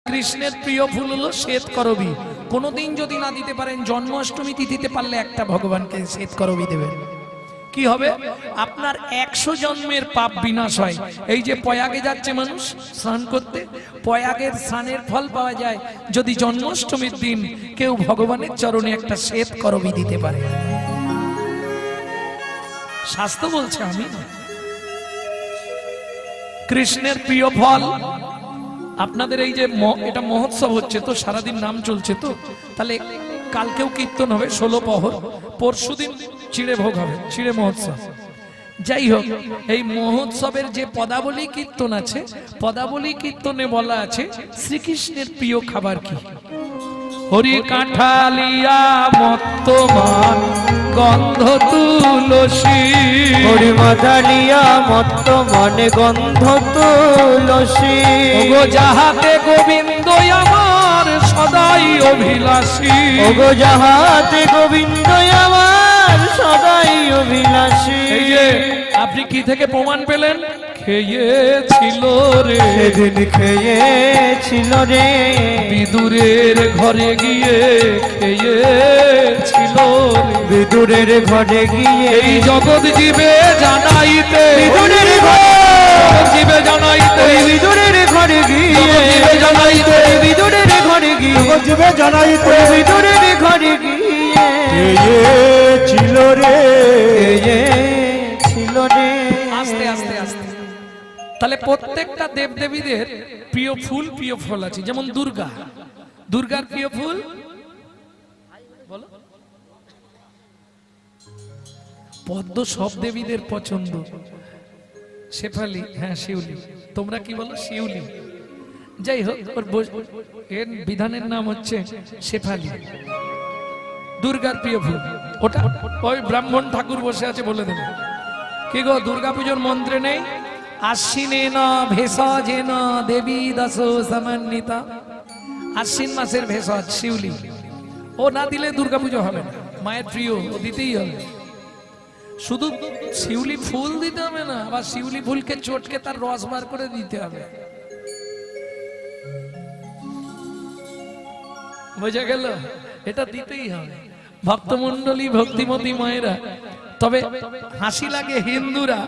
কৃষ্ণের প্রিয় ফুল হলো শ্বেতকরবী। কোনোদিন যদি না দিতে পারেন জন্মাষ্টমী তিথিতে পারলে একটা ভগবানকে শ্বেতকরবী দেবেন। কি হবে? আপনার 100 জন্মের পাপ বিনাশ হয়। এই যে প্রয়াগে যাচ্ছে মানুষ স্নান করতে, প্রয়াগের স্নানের ফল পাওয়া যায় যদি জন্মাষ্টমীর দিন কেউ ভগবানের চরণে একটা শ্বেতকরবী দিতে পারে। শাস্ত্র বলছে, আমি কৃষ্ণের প্রিয় ফল। আপনাদের এই যে এটা মহোৎসব হচ্ছে তো, সারাদিন নাম চলছে তো, তাহলে কালকেও কীর্তন হবে 16 প্রহর, পরশুদিন চিড়ে ভোগ হবে, চিড়ে মহোৎসব। যাই হোক, এই মহোৎসবের যে পদাবলী কীর্তন আছে, পদাবলী কীর্তনে বলা আছে শ্রীকৃষ্ণের প্রিয় খাবার কি? হরি কাঁঠালিয়া মত্তমান গন্ধ তুলসী, হরি কাঁঠালিয়া মত্তমান গন্ধ তুলসী, ওগো যাহাতে গোবিন্দ আমার সদাই অভিলাষী, ওগো যাহাতে গোবিন্দ আমার সদাই অভিলাষী। এই যে আপনি কি থেকে প্রমাণ পেলেন? খেয়েছিল রে, সেদিন খেয়েছিল রে, বিদুরের ঘরে গিয়ে খেয়েছিল রে, বিদুরের ঘরে গিয়ে এই জগৎ জীবে জানাইতে, বিদুরের ঘরে জীবে জানাইতে, বিদুরের ঘরে গিয়ে জানাইতে, বিদুরের ঘরে গিয়ে জীবে জানাইতে, বিদুরের ঘরে গিয়ে ছিল রে, ছিল রে। আস্তে আস্তে আস্তে। তাহলে প্রত্যেকটা দেবদেবীদের প্রিয় ফুল প্রিয় ফল আছে। যেমন দুর্গা, দুর্গার প্রিয় ফুল বলো। পদ্ম সব দেবীদের পছন্দ। শেফালি, হ্যাঁ শিউলি। তোমরা কি বলো? শিউলি। যাই হোক, এর বিধানের নাম হচ্ছে শেফালি। দুর্গার প্রিয় ফুল ওটা। ওই ব্রাহ্মণ ঠাকুর বসে আছে, বলে দেবে কি গো, দুর্গা পুজোর মন্ত্রে নেই আশ্বিনেন ভেষজেন দেবী দশ সমন্বিতা? আশ্বিন মাসের ভেষজ শিউলি, ও না দিলে দুর্গা পুজো হবে না। মায়ের প্রিয়, ও দিতেই হবে। শুধু শিউলি ফুল দিতে হবে না, আবার শিউলি ফুলকে চটকে তার রস বার করে দিতে হবে। বোঝা গেল? এটা দিতেই হবে ভক্তমন্ডলী, ভক্তিমতী মায়েরা। তবে হাসি লাগে, হিন্দুরা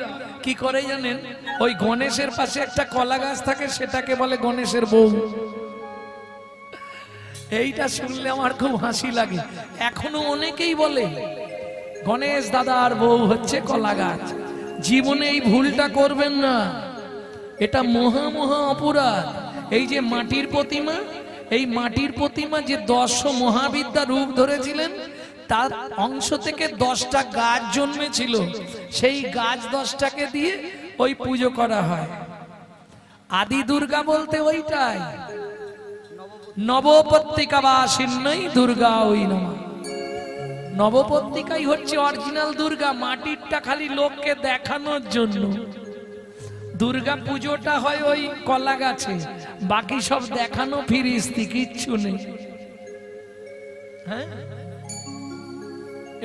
কি করে জানেন? ওই গণেশের পাশে একটা কলা গাছ থাকে, সেটাকে বলে গণেশের বউ। এইটা শুনলে আমার খুব হাসি লাগে। এখনো অনেকেই বলে গণেশ দাদার বউ হচ্ছে কলা গাছ। জীবনে এই ভুলটা করবেন না, এটা মহা মহা অপরাধ। এই যে মাটির প্রতিমা, এই মাটির প্রতিমা যে 10 মহাবিদ্যা রূপ ধরেছিলেন, তার অংশ থেকে 10টা গাছ জন্মেছিল। সেই গাছ 10টাকে দিয়ে ওই পুজো করা হয়। আদি দুর্গা বলতে ওইটাই, নবপত্রিকা বাসিন্নই দুর্গা ওই নমঃ। নবপত্রিকাই হচ্ছে অরিজিনাল দুর্গা, মাটিরটা খালি লোককে দেখানোর জন্য। দুর্গা পুজোটা হয় ওই কলা গাছে, বাকি সব দেখানো ফিরিস্তি, কিচ্ছু নেই। হ্যাঁ,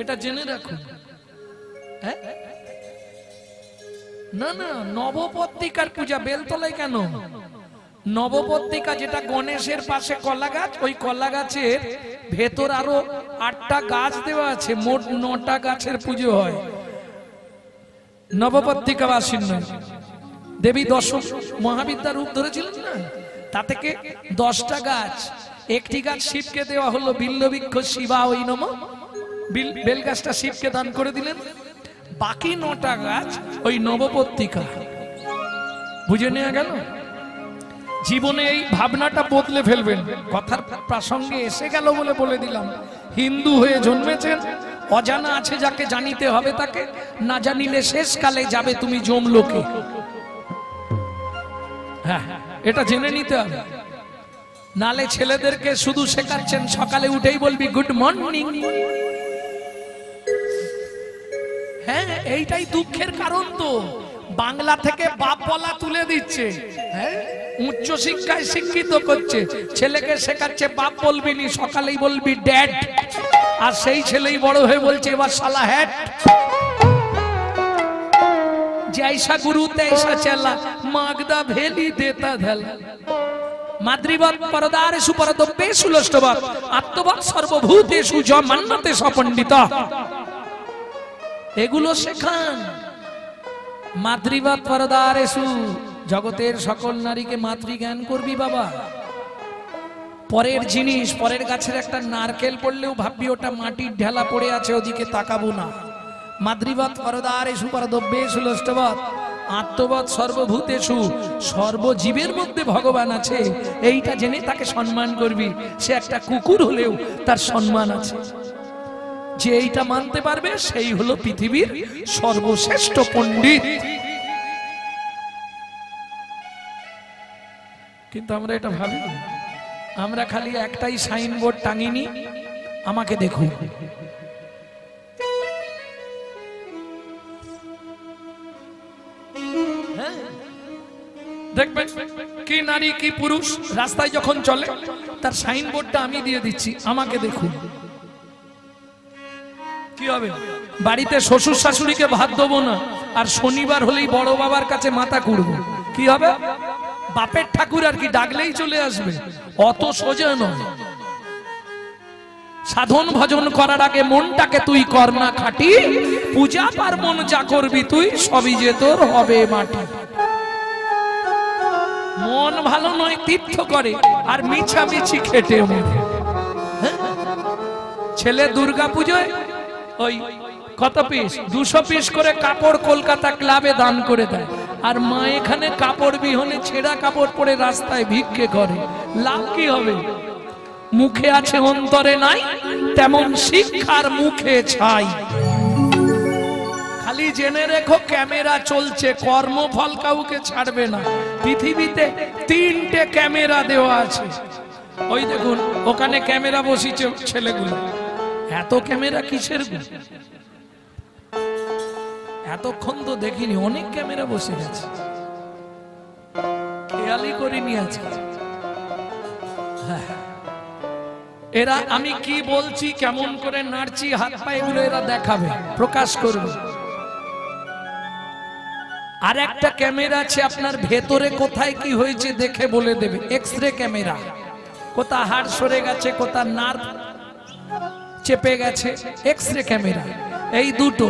এটা জেনে রাখুন। হ্যাঁ, না না, নবপত্রিকার পূজা বেলতলায় কেন? নবপত্রিকা যেটা গণেশের পাশে কলা গাছ, ওই কলা গাছের ভেতর আরো 8টা গাছ দেওয়া আছে, মোট 9টা গাছের পুজো হয়। নবপত্রিকা বাসিন্ন দেবী 10 মহাবিদ্যা রূপ ধরেছিলেন না, তা থেকে 10টা গাছ। একটি গাছ শিবকে দেওয়া হলো, বিল্লবৃক্ষ শিবা ওই নমঃ, বেল গাছটা শিবকে দান করে দিলেন। বাকি 9টা গাছ ওই নবপত্রিকা। বুঝে নেওয়া গেল? জীবনে এই ভাবনাটা বদলে ফেলবেন। কথার প্রসঙ্গে এসে গেল বলে বলে দিলাম। হিন্দু হয়ে জন্মেছেন, অজানা আছে যাকে জানিতে হবে তাকে, না জানিলে শেষকালে যাবে তুমি যমলোকে। হ্যাঁ, এটা জেনে নিতে হবে। নালে ছেলেদেরকে শুধু শেখাচ্ছেন সকালে উঠেই বলবি গুড মর্নিং। হ্যাঁ, এইটাই দুঃখের কারণ তো। বাংলা থেকে বাপ বলা তুলে দিচ্ছে, হ্যাঁ, উচ্চ শিক্ষায় শিক্ষিত করছে, ছেলেকে শেখাচ্ছে বাপ বলবি নি, সকালেই বলবি ড্যাড। আর সেই ছেলেই বড় হয়ে বলছে এবার শালা হ্যাট। जैसा गुरु तैसा चला, मागदा भेली देता धला। মাদ্রিবৎ পরদারেষু পরদ্রব্যেষু লোষ্টবৎ আত্মবৎ সর্বভূতেষু য মান্যতে সপণ্ডিতঃ। এগুলো শেখান। মাতৃবৎ পরদারেষু, জগতের সকল নারীকে মাতৃজ্ঞান করবি বাবা। পরের জিনিস, পরের গাছের একটা নারকেল পড়লেও ভাববি ওটা মাটির ঢেলা পড়ে আছে, ওদিকে তাকাবো না। মাতৃবৎ পরদারেষু পরদ্রব্যেষু লোষ্টবৎ আত্মবৎ সর্বভূতেষু, সর্বজীবের মধ্যে ভগবান আছে এইটা জেনে তাকে সম্মান করবি। সে একটা কুকুর হলেও তার সম্মান আছে। যে এইটা মানতে পারবে সেই হলো পৃথিবীর সর্বশ্রেষ্ঠ পণ্ডিত। কিন্তু আমরা এটা ভাবি, আমরা খালি একটাই সাইনবোর্ড টাঙিনি, আমাকে দেখুন। দেখবেন কি নারী কি পুরুষ রাস্তায় যখন চলে তার সাইনবোর্ডটা আমি দিয়ে দিচ্ছি, আমাকে দেখুন। কি হবে? বাড়িতে শ্বশুর শাশুড়িকে ভাত দেবো না, আর শনিবার হলেই বড় বাবার কাছে মাথা কুড়বো, কি হবে? বাপের ঠাকুর আর কি ডাকলেই চলে আসবে। অত সোজা নয়। সাধন ভজন করার আগে মনটাকে তুই কর না খাটি, পূজা পার্বণ যা করবি তুই সবই যে তোর হবে মাটি। মন ভালো নয় তীর্থ করে আর মিছামিছি খেটে মরে। ছেলে দুর্গা পুজোয় ওই কত পিস 200 পিস করে কাপড় কলকাতা ক্লাবে দান করে দেয়, আর মা এখানে কাপড় বিহনে ছেঁড়া কাপড় পরে রাস্তায় ভিক্ষে করে। লাভ কি হবে? মুখে আছে অন্তরে নাই, তেমন শিক্ষার মুখে ছাই। খালি জেনে রেখো ক্যামেরা চলছে, কর্মফল কাউকে ছাড়বে না। পৃথিবীতে 3টে ক্যামেরা দেওয়া আছে। ওই দেখুন ওখানে ক্যামেরা বসিয়েছে ছেলেগুলো। এত ক্যামেরা কিসের? এতক্ষণ তো দেখিনি, অনেক ক্যামেরা বসে গেছে, খেয়ালই করিনি আজকে। এরা আমি কি বলছি, কেমন করে নাড়ছি, হাত পা, এগুলো এরা দেখাবে, প্রকাশ করবে। আর একটা ক্যামেরা আছে আপনার ভেতরে কোথায় কি হয়েছে দেখে বলে দেবে, এক্সরে ক্যামেরা। কোথা হাড় সরে গেছে, কোথা নার্ভ চেপে গেছে, এক্সরে ক্যামেরা। এই দুটো।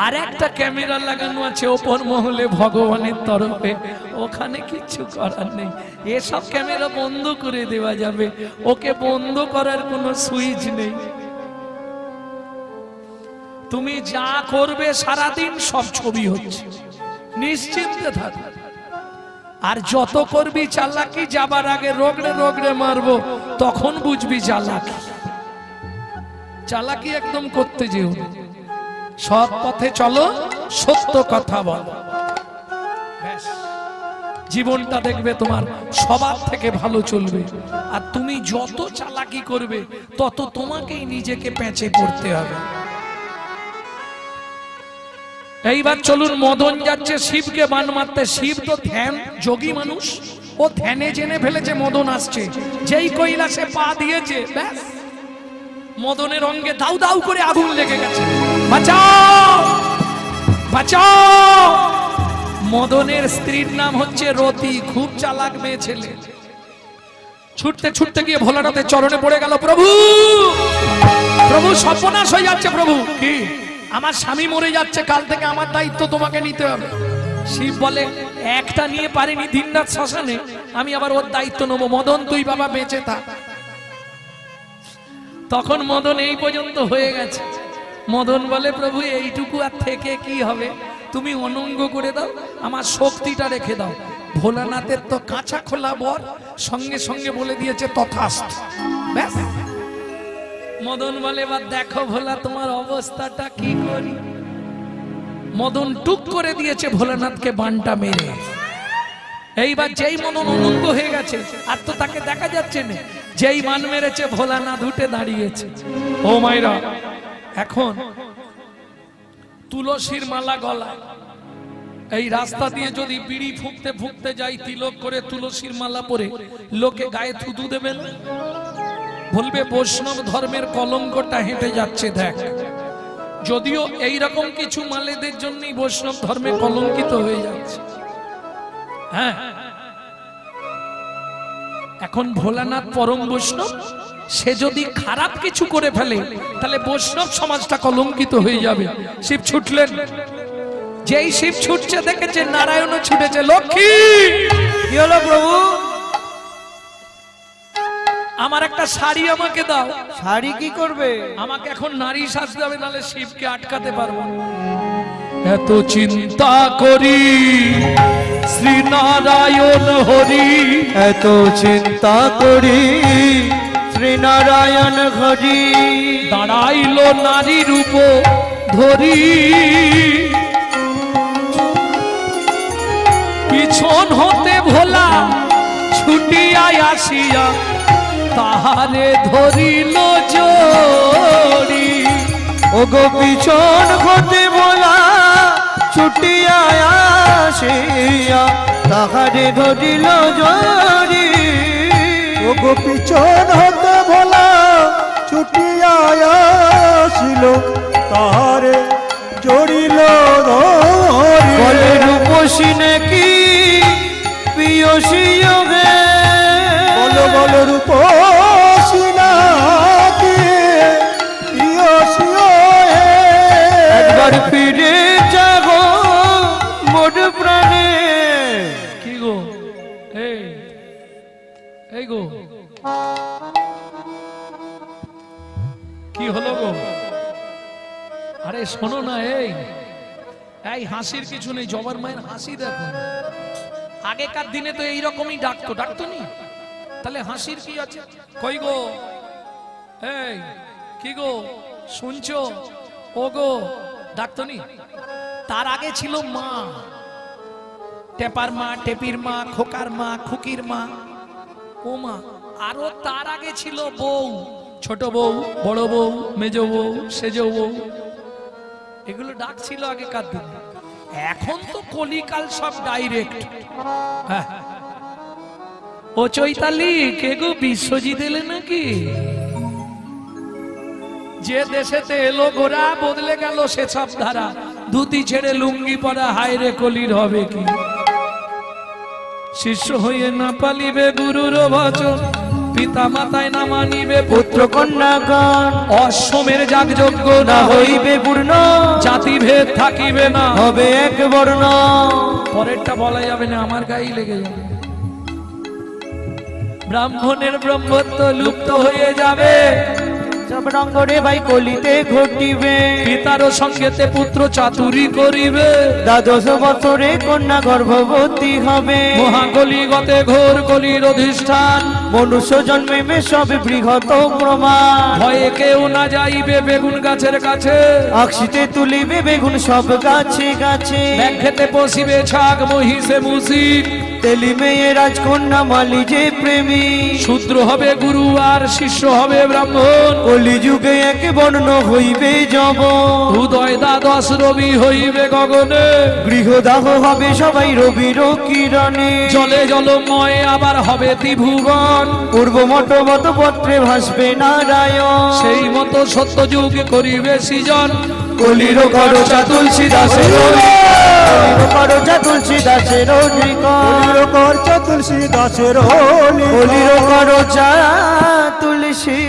আর একটা ক্যামেরা লাগানো আছে ওপর মহলে ভগবানের তরফে, ওখানে কিছু করার নেই। এসব ক্যামেরা বন্ধ করে দেওয়া যাবে, ওকে বন্ধ করার কোনো সুইচ নেই। তুমি যা করবে সারাদিন সব ছবি হচ্ছে, নিশ্চিন্তে থাক। আর যত করবি চালাকি, যাবার আগে রোগড়ে রোগড়ে মারবো, তখন বুঝবি চালাকি। চালাকি একদম করতে যেও না। সৎ পথে চলো, সত্য কথা বলো, জীবনটা দেখবে তোমার সবার থেকে ভালো চলবে। আর তুমি যত চালাকি করবে তত তোমাকেই নিজেকে পেঁচে পড়তে হবে। এইবার চলুন, মদন যাচ্ছে শিবকে বান মারতে। শিব তো ধ্যান যোগী মানুষ, ও ধ্যানে জেনে ফেলেছে মদন আসছে। যেই কৈলাসে পা দিয়েছে, ব্যাস মদনের অঙ্গে দাউ দাউ করে আগুন লেগে গেছে। বাঁচাও বাঁচাও। মদনের স্ত্রীর নাম হচ্ছে রতি, খুব চালাক মেয়ে ছেলে। ছুটতে ছুটতে গিয়ে ভোলানাথের চরণে পড়ে গেল। প্রভু প্রভু, সর্বনাশ হয়ে যাচ্ছে প্রভু। কি? আমার স্বামী মরে যাচ্ছে, কাল থেকে আমার দায়িত্ব তোমাকে নিতে হবে। শিব বলে, একটা নিয়ে পারিনি দিনরাত শ্মশানে, আমি আবার ওর দায়িত্ব নেবো। মদন তুই বাবা বেঁচে থাক। তখন মদন এই পর্যন্ত হয়ে গেছে। মদন বলে, প্রভু এইটুকু আর থেকে কি হবে, তুমি অনঙ্গ করে দাও, আমার শক্তিটা রেখে দাও। ভোলানাথের তো কাঁচা খোলা বর, সঙ্গে সঙ্গে বলে দিয়েছে তথাস্তু। ব্যাস। মদন বলে, এবার দেখো ভোলা তোমার অবস্থাটা কি করি। মদন টুক করে দিয়েছে ভোলানাথকে বানটা মেরে। এইবার যেই মদন অনঙ্গ হয়ে গেছে, আর তো তাকে দেখা যাচ্ছে না, যেই মান মেরেছে ভোলানাথ উঠে দাঁড়িয়েছে। ও মাইরা, এখন তুলসীর মালা গলায়, এই রাস্তা দিয়ে যদি বিড়ি ফুঁকতে ফুঁকতে যাই, তিলক করে তুলসীর মালা পরে, লোকে গায়ে থুতু দেবেন, বলবে বৈষ্ণব ধর্মের কলঙ্কটা হেঁটে যাচ্ছে দেখ। যদিও এইরকম কিছু মালেদের জন্যই বৈষ্ণব ধর্মে কলঙ্কিত হয়ে যাচ্ছে। হ্যাঁ, এখন ভোলানাথ পরম বৈষ্ণব, সে যদি খারাপ কিছু করে ফেলে তাহলে বৈষ্ণব সমাজটা কলঙ্কিত হয়ে যাবে। শিব ছুটলেন, যেই শিব ছুটছে দেখেছে নারায়ণও ছুটেছে। লক্ষ্মী, কি হলো প্রভু? আমার একটা শাড়ি আমাকে দাও। শাড়ি কি করবে? আমাকে এখন নারী সাজতে হবে, নাহলে শিবকে আটকাতে পারবো না। এত চিন্তা করি শ্রী নারায়ণ হরি, এত চিন্তা করি শ্রীনারায়ণ হরি। দাঁড়াইলো নারী রূপ ধরি, পিছন হতে ভোলা ছুটিয়া আসিয়া তাহারে ধরিল জড়ি। ওগো পিছন হতে বলা ছুটিয়া আসিয়া তাহারে ধরিল জড়ি। ওগো পিছন হতে ভোলা ছুটিয়া আসিল তাহারে জড়িল ধরি। বলে রূপসী নাকি প্রিয়সী যোগে, বলো বলো রূপসী নাকি প্রিয়সী হে। একবার ফিরে যাব মোর প্রাণে। কি গো, এই গো, কি হলো গো? আরে শোনো না, এই হাসির কিছু নেই। জবার মায়ের হাসি দেখো। আগেকার দিনে তো এইরকমই ডাকতো নি, তাহলে হাসির কি আছে? কই গো, এই কি গো শুনছো? ও গো, ডাকতো নি। তার আগে ছিল মা, টেপার মা, টেপির মা, খোকার মা, খুকির মা, ও মা। আরো তার আগে ছিল বউ, ছোট বউ, বড় বউ, মেজ বউ, সেজ বউ। এগুলো ডাক ছিল আগেকার দিনে। এখন তো কলিকাল সব ডাইরেক্ট। ও চৈতালি, কে গো বিশ্বজিৎ এলে নাকি? যে দেশেতে এলো গোরা বদলে গেল সে সব ধারা। ধুতি ছেড়ে লুঙ্গি পরা, হায় রে কলির হবে কি? শিষ্য হয়ে না পালিবে গুরুর বচন, পিতা মাতায় না মানিবে পুত্র কন্যাগণ, অশ্বমের যাগযজ্ঞ না হইবে পূর্ণ, জাতি ভেদ থাকিবে না, হবে এক বর্ণ। পরেরটা বলা যাবে না, আমার গায়ে লেগে যাবে। ব্রাহ্মণের ব্রহ্মত্ব লুপ্ত হয়ে যাবে, সব রঙ্গরে ভাই কলিতে ঘটিবে। পিতারও সঙ্গেতে পুত্র চাতুরি করিবে, দ্বাদশ বছরে কন্যা গর্ভবতী হবে। মহাকলিগতে ঘোর কলির অধিষ্ঠান, মনুষ্য জন্মিবে সব বৃহৎ প্রমাণ। ভয়ে কেউ না যাইবে বেগুন গাছের কাছে, আকশিতে তুলিবে বেগুন সব গাছে গাছে। ব্যাঘ্রেতে বসিবে ছাগ মহিষে মুসিক, তেলি মেয়ে রাজকন্যা মালি যে প্রেমী। শূদ্র হবে গুরু আর শিষ্য হবে ব্রাহ্মণ, কলিযুগে এক বর্ণ হইবে যব। উদয় দ্বাদশ রবি হইবে গগনে, গৃহদাহ হবে সবাই রবির কিরণে। জলে জলময় আবার হবে ত্রিভুবন, পূর্ব মত পত্রে ভাসবে নারায়ণ। সেই মতো সত্যযুগ করিবে সৃজন, কলির করচা তুলসী দাসের, কলির করচা তুলসী দাসের করছে তুলসী দাসের হোলি। কলির করচা তুলসী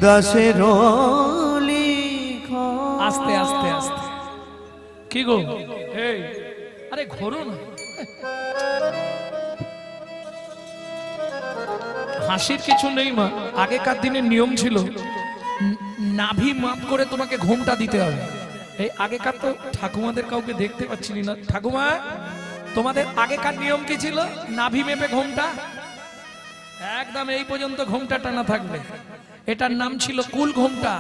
দাসের আস্তে আস্তে আস্তে। কি গো, এই আরে ঘোরো না। হাসির কিছু নেই মা। আগেকার দিনের নিয়ম ছিল নাভি মাপ করে তোমাকে ঘোমটা দিতে হবে। এই আগেকার তো ঠাকুমাদের কাউকে দেখতে পাচ্ছি না। ঠাকুমা, তোমাদের আগেকার নিয়ম কি ছিল? নাভি মেপে ঘোমটা, একদম এই পর্যন্ত ঘোমটা টানা থাকবে। এটার নাম ছিল কুল ঘোমটা।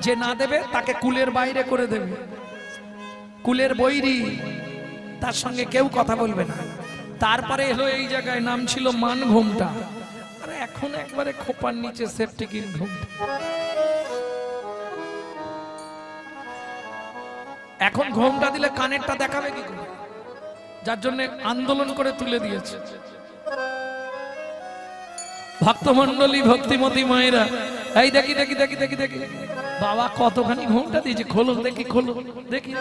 যে না দেবে তাকে কুলের বাইরে করে দেবে, কুলের বৈরি, তার সঙ্গে কেউ কথা বলবে না। তারপরে এলো এই জায়গায় নাম ছিল মান ঘোমটা। আরে এখন একবারে খোপার নিচে সেফটিকিন ঘোমটা। এখন ঘোমটা দিলে কানেরটা দেখাবে কি করে? যার জন্য আন্দোলন করে তুলে দিয়েছে। ভক্তমন্ডলী, ভক্তিমতী মায়েরা, এই দেখি দেখি দেখি দেখি দেখি বাবা কতখানি ঘোমটা দিয়েছে। খোলো দেখি, খোলো দেখি,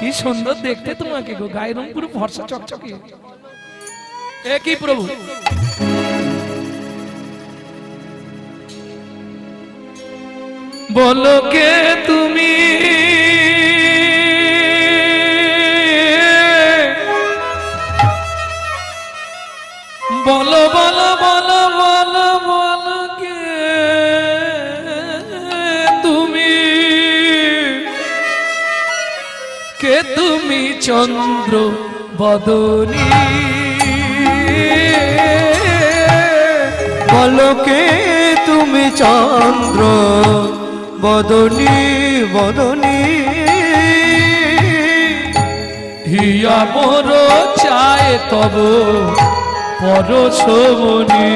কি সুন্দর দেখতে তোমাকে গো, গায়ের রং পুরো ফর্সা চকচকে। এ কি প্রভু, বলো কে তুমি, বলো বলো বলো বলো বলো কে তুমি, কে তুমি চন্দ্র বদনী, বলো কে তুমি চন্দ্র বদনী বদনী, হিয়া মোর চায় তব পরশমণি,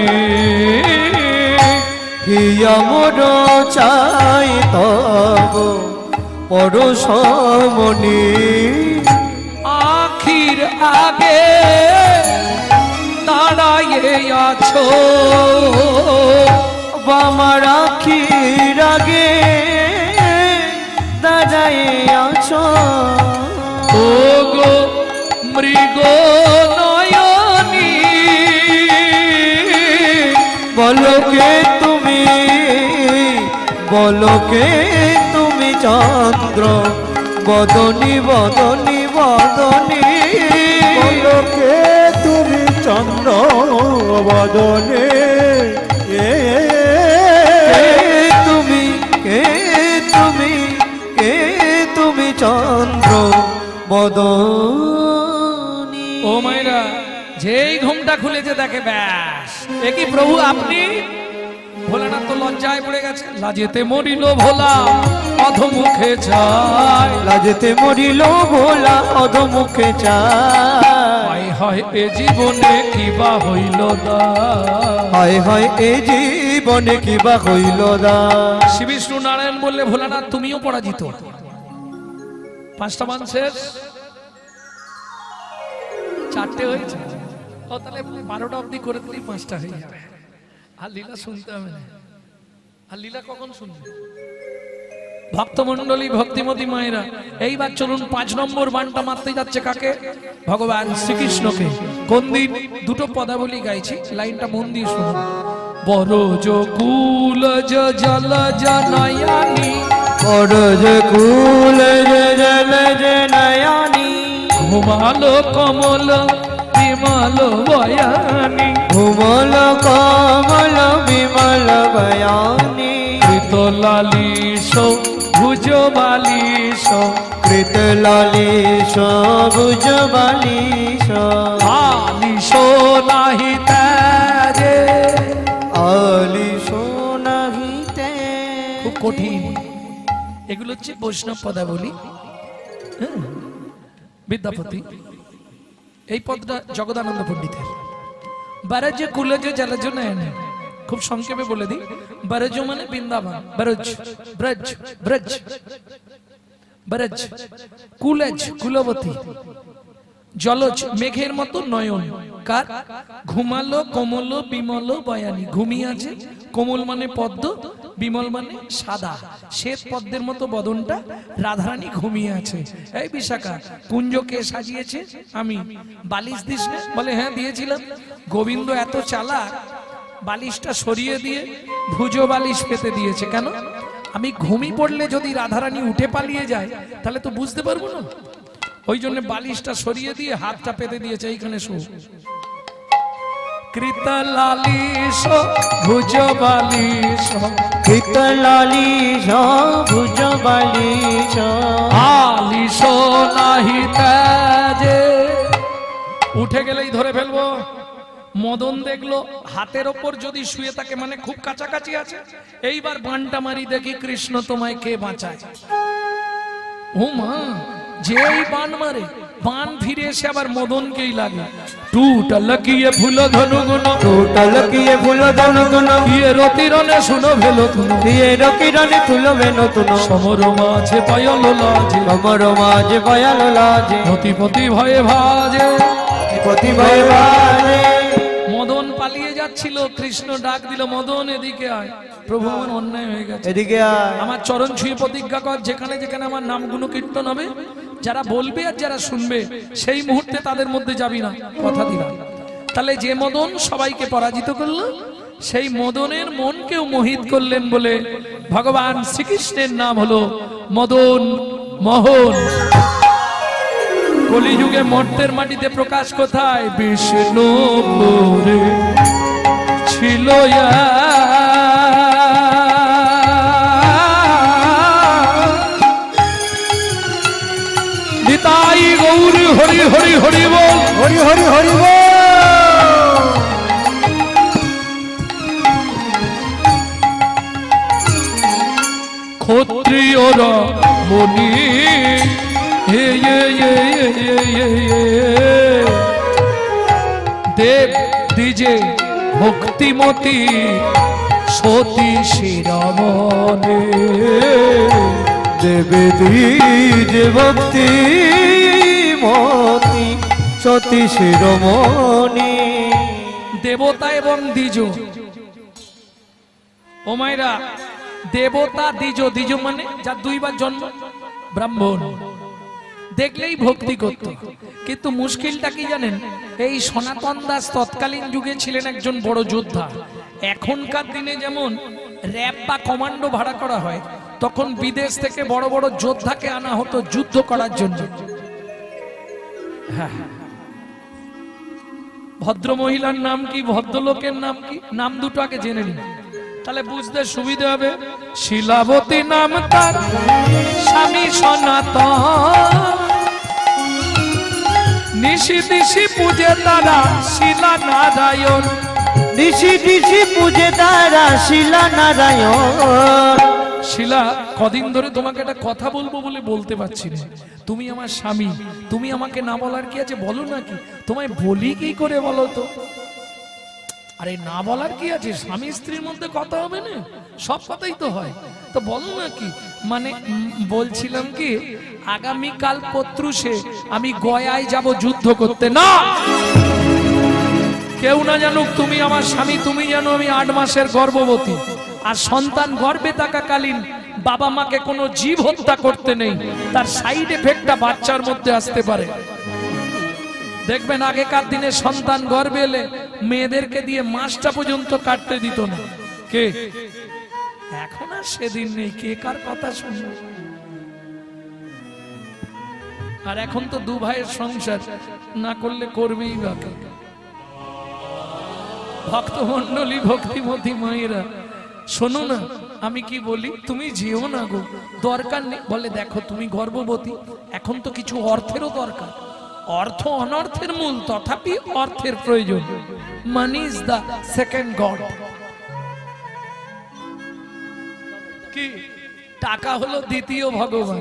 হিয়া মোর চাই তব পরশমণি, আখির আগে দাঁড়াইয়ে আছো, আমার আখির আগে দাঁড়াই আছো, ও গো মৃগ নয়নী, বলো কে তুমি, বলো কে তুমি চন্দ্র বদনী বদনী বদনী, বলো কে তুমি চন্দ্র বদনে, কে তুমি কে তুমি কে তুমি চন্দ্র বদনী। ও মায়েরা, যেই ঘুমটা খুলেছে দেখে ব্যাস, এ কি প্রভু আপনি? ভোলানাথ তো লজ্জায় পড়ে গেছে, লাজেতে মরিল ভোলা অধমুখে যায়, লাজতে মরিল ভোলা অধমুখে চায়, হায় হায় এ জীবনে কিবা হইল দা, হায় হায় এ জীবনে কিবা হইল দা। শ্রী বিষ্ণু নারায়ণ বললে ভোলানাথ তুমিও পরাজিত। 5টা মান শেষ, 4টে হয়েছে, ও তাহলে 12টা অবধি করে দিলেই 5টা হয়ে যাবে। আর লীলা শুনতে হবে না, আর লীলা কখন শুনবে? ভক্তমন্ডলী ভক্তিমতী মায়েরা, এইবার চলুন 5 নম্বর বানটা মারতে যাচ্ছে কাকে? ভগবান শ্রীকৃষ্ণকে। কোন দিন? দুটো পদাবলী গাইছি, লাইনটা মন দিয়ে শুনুন। বরজ কুলজ জল জনয়ানি, করজ কুল জল নয়নি, ঘুমালো কমল বিমল বয়ানি, ঘুমল কমল বিমল বয়ানি, কৃত লালিশ ভুজ বালিশ, কৃত লালিশ ভুজ বালিশ, আলিশ নাহি তারে, আলিশ নাহিতে। খুব কঠিন এগুলো, হচ্ছে বৈষ্ণব পদাবলী। বিদ্যাপতি এই পদটা জগদানন্দ পণ্ডিতের। বারজ কুলজ জলজ নয়ন, খুব সংক্ষেপে বলে দিই, বারজ মানে বৃন্দাবন, বারজ ব্রজ ব্রজ, বারজ কুলজ কুলবতী, জলজ মেঘের মতো নয়ন কার? ঘুমালো কমল বিমল বয়ানি, ঘুমিয়ে আছে, কোমল মানে পদ্ম, বিমল মানে সাদা, শ্বেত পদ্মের মতো বদনটা, রাধারানী ঘুমিয়ে আছে। এই বিশাখা, কুঞ্জকে সাজিয়েছে আমি, বালিশ দিস না? বলে হ্যাঁ দিয়েছিলাম। গোবিন্দ এত চালাক, বালিশটা সরিয়ে দিয়ে ভুজো বালিশ পেতে দিয়েছে। কেন? আমি ঘুমি পড়লে যদি রাধারানী উঠে পালিয়ে যায় তাহলে তো বুঝতে পারবো না, ওই জন্য বালিশটা সরিয়ে দিয়ে হাতটা পেতে দিয়েছে, এইখানে শো। কৃত লালিশ ভুজ বালিশ, কৃত লালিশ ভুজ বালিশ, আলিশ নাহি তাজে। উঠে গেলেই ধরে ফেলবো। মদন দেখলো হাতের ওপর যদি শুয়ে থাকে মানে খুব কাছাকাছি আছে, এইবার বানটা মারি দেখি কৃষ্ণ তোমায় কে বাঁচায়। ও মা, যেই বান মারে, বান ফিরে এসে আবার মদনকেই লাগে। টুটল কিয়ে ফুল ধনুগুণ, টুটল কিয়ে ফুল ধনুগুণ, কিয়ে রতিরনে শুনো ভেলো তুনো, কিয়ে রকিরনে তুলবে নতুন, সমর মাঝে পায়ল লাজে, কমর মাঝে বয়াল লাজে, নতিপতি ভয়ে ভাজে, পতি ভয় বাজে। মদন পালিয়ে যাচ্ছিল, কৃষ্ণ ডাক দিল, মদন এদিকে আয়। প্রভু আমার অন্যায় হয়ে গেছে, এদিকে আয়। আমার চরণ ছুঁয়ে প্রতিজ্ঞা কর, যেখানে যেখানে আমার নাম গুণকীর্তন হবে, যারা বলবে আর যারা শুনবে সেই মুহূর্তে তাদের মধ্যে যাবি না, কথা দিলাম। তাহলে যে মদন সবাইকে পরাজিত করলো, সেই মদনের মনকেও মোহিত করলেন বলে ভগবান শ্রীকৃষ্ণের নাম হলো মদন মোহন। কলিযুগে মর্তের মাটিতে প্রকাশ কোথায়? বিষ্ণুপুরে ছিল নিতাই গৌর হরি হরি হরি বল, হরি হরি হরি বল। ক্ষত্রিয়রা মনি দেব দিজে ভক্তিমতী সতী শিরমনে, দেবে দ্বিজে ভক্তি মতি সতী শিরোমণি। দেবতা এবং দ্বিজ, ও মায়েরা, দেবতা দ্বিজ, দ্বিজ মানে যার দুইবার জন্ম, ব্রাহ্মণ, দেখলেই ভক্তি করত। কিন্তু মুশকিলটা কি জানেন? এই সনাতন দাস তৎকালীন যুগে ছিলেন একজন বড় যোদ্ধা। এখনকার দিনে যেমন র‍্যাব বা কমান্ডো ভাড়া করা হয়, তখন বিদেশ থেকে বড় বড় যোদ্ধাকে আনা হতো যুদ্ধ করার জন্য। হ্যাঁ, ভদ্র মহিলার নাম কি, ভদ্রলোকের নাম কি? নাম দুটো আগে জেনে নিন, তাহলে বুঝতে সুবিধা হবে। শিলাবতী নাম তার, স্বামী সনাতন, নিশি দিশি পূজে তারা শিলা নারায়ণ, নিশি দিশি পূজে তারা শিলা নারায়ণ। শিলা, কদিন ধরে তোমাকে একটা কথা বলবো বলে বলতে পারছি না। তুমি আমার স্বামী, তুমি আমাকে না বলার কি আছে? বলো নাকি? তোমায় বলি কি করে বলো তো? আরে না বলার কি আছে? স্বামী স্ত্রীর মধ্যে কথা হবে না, সব কথাই তো হয়, তো বলো না কি? মানে বলছিলাম কি, আগামীকাল পত্রুষে আমি গয়ায় যাব যুদ্ধ করতে। না, কেউ না জানুক তুমি আমার স্বামী, তুমি জানো আমি 8 মাসের গর্ভবতী, আর সন্তান গর্ভে থাকাকালীন বাবা মাকে কোনো জীব হত্যা করতে নেই, তার সাইড এফেক্টটা বাচ্চার মধ্যে আসতে পারে। দেখবেন আগেকার দিনে সন্তান গর্ভে এলে মেয়েদেরকে দিয়ে মাসটা পর্যন্ত কাটতে দিত না। কে? এখন আর সেদিন নেই, কে কার কথা শুনবে? আর এখন তো 2 ভাইয়ের সংসার, না করলে করবেই বা কে? ভক্তমণ্ডলী, ভক্তিমতী মায়েরা, শোনো না আমি কি বলি, তুমি যেও না গো, দরকার নেই। বলে দেখো তুমি গর্ভবতী, এখন তো কিছু অর্থেরও দরকার, অর্থ অনর্থের মূল, তথাপি অর্থের প্রয়োজন। Money is the second god. কি? টাকা হলো দ্বিতীয় ভগবান,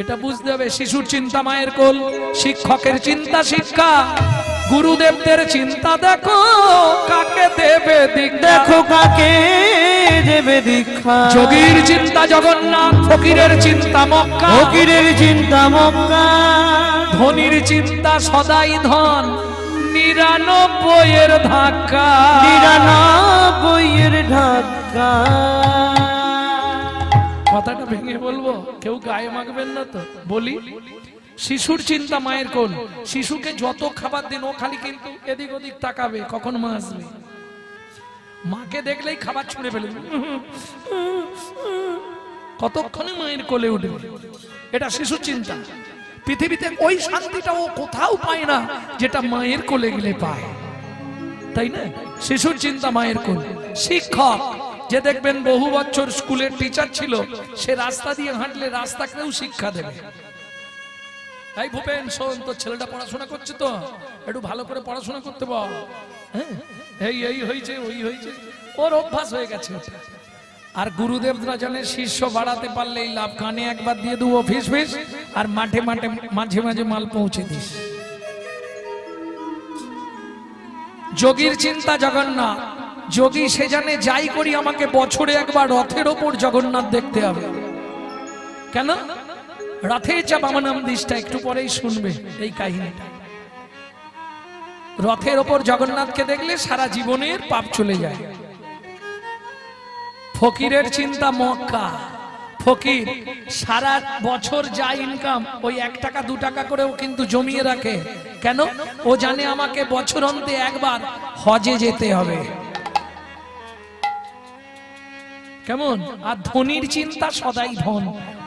এটা বুঝতে হবে। শিশুর চিন্তা মায়ের কোল, শিক্ষকের চিন্তা শিক্ষা, গুরুদেবদের চিন্তা দেখো কাকে দেবে দীক্ষা, দেখো কাকে দেবে দীক্ষা। যোগীর চিন্তা জগন্নাথ, ফকিরের চিন্তা মক্কা, ফকিরের চিন্তা মক্কা। ধনীর চিন্তা সদাই ধন, 99 ধাক্কা, 99 ধাক্কা। কথাটা ভেঙে বলবো, কেউ গায়ে মাখবেন না তো? বলি, শিশুর চিন্তা মায়ের কোল। শিশুকে যত খাবার দিন, ও খালি কিন্তু এদিক ওদিক তাকাবে কখন মা আসবে। মাকে দেখলেই খাবার ছুঁড়ে ফেলবে, কতক্ষণে মায়ের কোলে উঠবে। এটা শিশুর চিন্তা। পৃথিবীতে ওই শান্তিটা ও কোথাও পায় না যেটা মায়ের কোলে গেলে পায়, তাই না? শিশুর চিন্তা মায়ের কোল। শিক্ষক, যে দেখবেন বহু বছর স্কুলের টিচার ছিল, সে রাস্তা দিয়ে হাঁটলে রাস্তাকেও শিক্ষা দেবে। এই ভূপেন শোন, তোর ছেলেটা পড়াশোনা করছে তো, একটু ভালো করে পড়াশোনা করতে বল। হ্যাঁ, এই হয়েছে, ওই হয়েছে, ওর অভ্যাস হয়ে গেছে। আর গুরুদেবরা জানে শিষ্য বাড়াতে পারলেই লাভ, কানে একবার দিয়ে দেবো ফিস ফিস, আর মাঠে মাঠে মাঝে মাঝে মাল পৌঁছে দিস। যোগীর চিন্তা জগন্নাথ, যোগী সে জানে যাই করি আমাকে বছরে একবার রথের ওপর জগন্নাথ দেখতে হবে। কেন? রথে চাপ আমার নাম দিসটা একটু পরেই শুনবে এই কাহিনীটা। রথের ওপর জগন্নাথকে দেখলে সারা জীবনের পাপ চলে যায়। ফকিরের চিন্তা মক্কা, ফকির সারা বছর যা ইনকাম ওই 1 টাকা 2 টাকা করেও কিন্তু জমিয়ে রাখে। কেন? ও জানে আমাকে বছর অন্তে একবার হজে যেতে হবে। কেমন? আর ধনির চিন্তা সদাই ধন।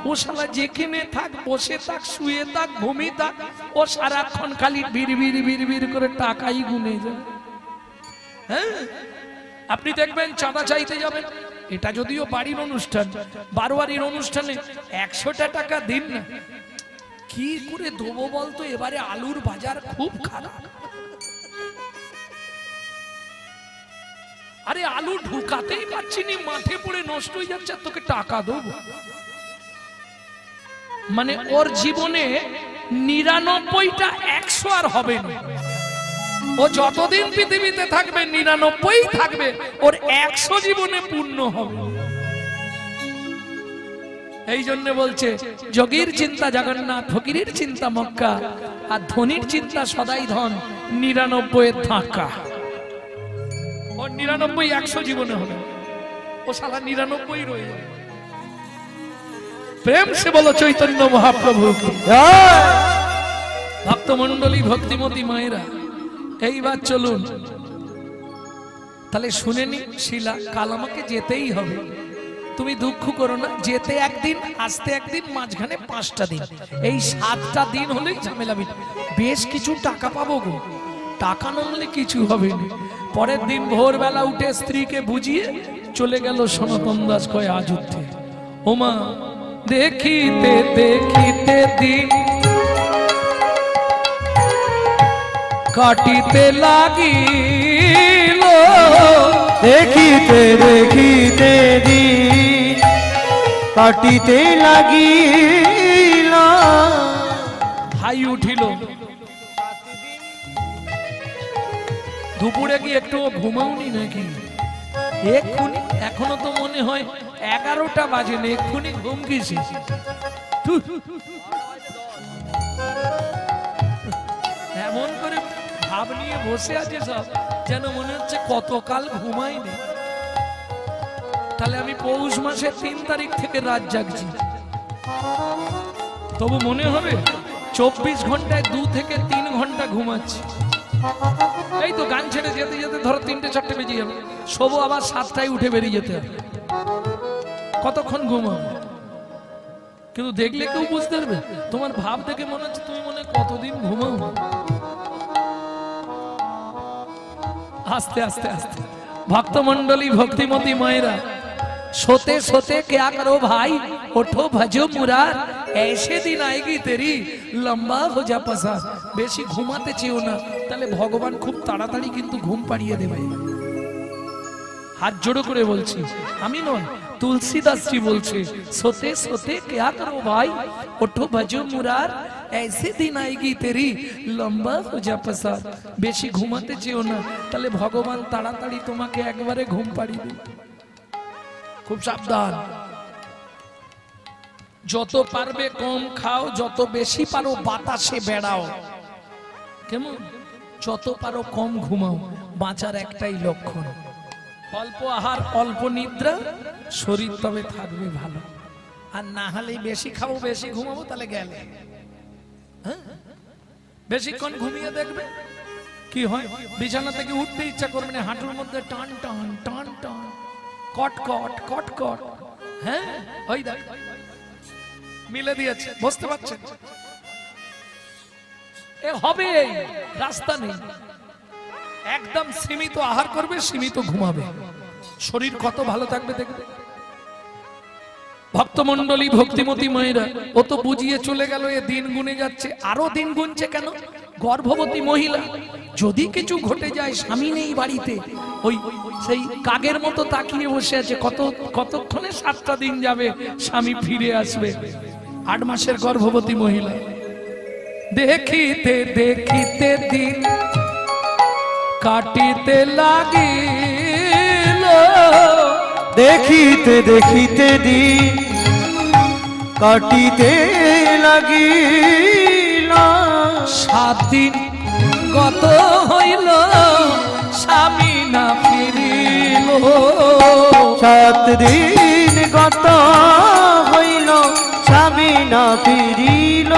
ও শালা যেখানে থাক, বসে থাক, শুয়ে থাক, ঘুমিয়ে থাক, ও সারাক্ষণ খালি বিড় করে টাকাই গুনে যায়। হ্যাঁ, আপনি দেখবেন চাঁদা চাইতে যাবেন, এটা যদিও বাড়ির অনুষ্ঠান, বারোয়ারির অনুষ্ঠানে 100টা টাকা দিন না, কি করে দেবো বলতো? এবারে আলুর বাজার খুব খারাপ। আরে আলু ঢুকাতেই পারছি নি, মাঠে পড়ে নষ্ট হয়ে যাচ্ছে, তোকে টাকা দেবো? মানে ওর জীবনে 99টা 100 আর হবে না। ও যতদিন পৃথিবীতে থাকবে 99 থাকবে, ওর 100 জীবনে পূর্ণ হবে। এই জন্য বলছে যোগীর চিন্তা জগন্নাথ, ফকিরের চিন্তা মক্কা, আর ধনির চিন্তা সদাই ধন, 99 ধাক্কা। ওর 99 100 জীবনে হবে, ও শালা 99 রয়ে যাবে। প্রেম সে বলো চৈতন্য মহাপ্রভু কি। ভক্তমণ্ডলী, ভক্তিমতী মায়েরা, এইবার চলুন তাহলে শুনে নি। শিলা, কাল আমাকে যেতেই হবে, তুমি দুঃখ করো না, যেতে একদিন, আসতে একদিন, মাঝখানে 5টা দিন, এই 7টা দিন হলেই ঝামেলা মিটবে। বেশ কিছু টাকা পাবো গো, টাকা না হলে কিছু হবে না। পরের দিন ভোরবেলা উঠে স্ত্রীকে বুঝিয়ে চলে গেল সনাতন দাস কয় আযুদ্ধে। ওমা দেখিতে দেখিতে দিন কাটিতে লাগিল, দেখিতে দেখিতে দিন কাটিতে লাগিল। হাই উঠিল। দুপুরে কি একটু ঘুমাওনি নাকি? এক্ষুনি, এখনো তো মনে হয় 11টা বাজে না, এক্ষুনি ঘুম গেছি। এমন করে ভাব নিয়ে বসে আছে সব, যেন মনে হচ্ছে কতকাল ঘুমাইনি। তাহলে আমি পৌষ মাসের 3 তারিখ থেকে রাত জাগছি, তবু মনে হবে 24 ঘন্টায় 2 থেকে 3 ঘন্টা ঘুমাচ্ছি। এই তো গান ছেড়ে যেতে যেতে ধরো 3টে 4টে বেজে যাবে, শোবো আবার 7টায় উঠে বেরিয়ে যেতে হবে, কতক্ষণ ঘুমাবো? কিন্তু দেখলে কেউ বুঝতে পারবে? তোমার ভাব দেখে মনে হচ্ছে তুমি মনে কতদিন ঘুমাও। আস্তে আস্তে আস্তে ভক্তমণ্ডলী, ভক্তিমতী মায়েরা, सोते सोते क्या करो भाई, उठो भजो मुरार, ऐसे दिन आएगी तेरी लंबा हो जा पसार। बेशी घुमाते চেও না, তাহলে ভগবান খুব তাড়াতাড়ি কিন্তু ঘুম পাড়িয়ে দেবে। হাত জোড়ো করে বলছি, আমি নয়, तुलसीदास जी বলছে, सोते सोते क्या करो भाई, उठो भजो मुरार, ऐसे दिन आएगी तेरी लंबा हो जा पसार। বেশি ঘুমাতে চেও না, তাহলে ভগবান তাড়াতাড়ি তোমাকে একবারে ঘুম পাড়িয়ে দেবে। খুব সাবধান, যত পারবে কম খাও, যত বেশি পারো বাতাসে বেড়াও, কেমন? যত পারো কম ঘুমাও, বাঁচার একটাই লক্ষণ, অল্প আহার অল্প নিদ্রা, শরীর তবে থাকবে ভালো। আর না হলে বেশি খাবো বেশি ঘুমাবো, তাহলে গেলে। হ্যাঁ, বেশিক্ষণ ঘুমিয়ে দেখবে কি হয়, বিছানা থেকে উঠতে ইচ্ছা করবে না, হাঁটুর মধ্যে টান টান টান টান, কটকট কটকট। হ্যাঁ, ওই দেখ মিলে দিয়েছে, বুঝতে পারছেন? এ হবে, রাস্তা নেই। একদম সীমিত আহার করবে, সীমিত ঘুমাবে, শরীর কত ভালো থাকবে দেখবে। ভক্তমণ্ডলী, ভক্তিমতী মায়েরা, ও তো বুঝিয়ে চলে গেল, এ দিন গুনে যাচ্ছে। আরো দিন গুনছে কেন? গর্ভবতী মহিলা, যদি কিছু ঘটে যায়, স্বামী নেই বাড়িতে, ওই সেই কাগের মতো তাকিয়ে বসে আছে, কতক্ষণে 7টা দিন যাবে, স্বামী ফিরে আসবে। 8 মাসের গর্ভবতী মহিলা, দেখিতে দেখিতে দিন কাটিতে লাগিল, দেখিতে দেখিতে দিন কাটিতে লাগিল। 7 দিন গত হইল, স্বামী না ফিরিল। 7 দিন গত হইল, স্বামী না ফিরিল।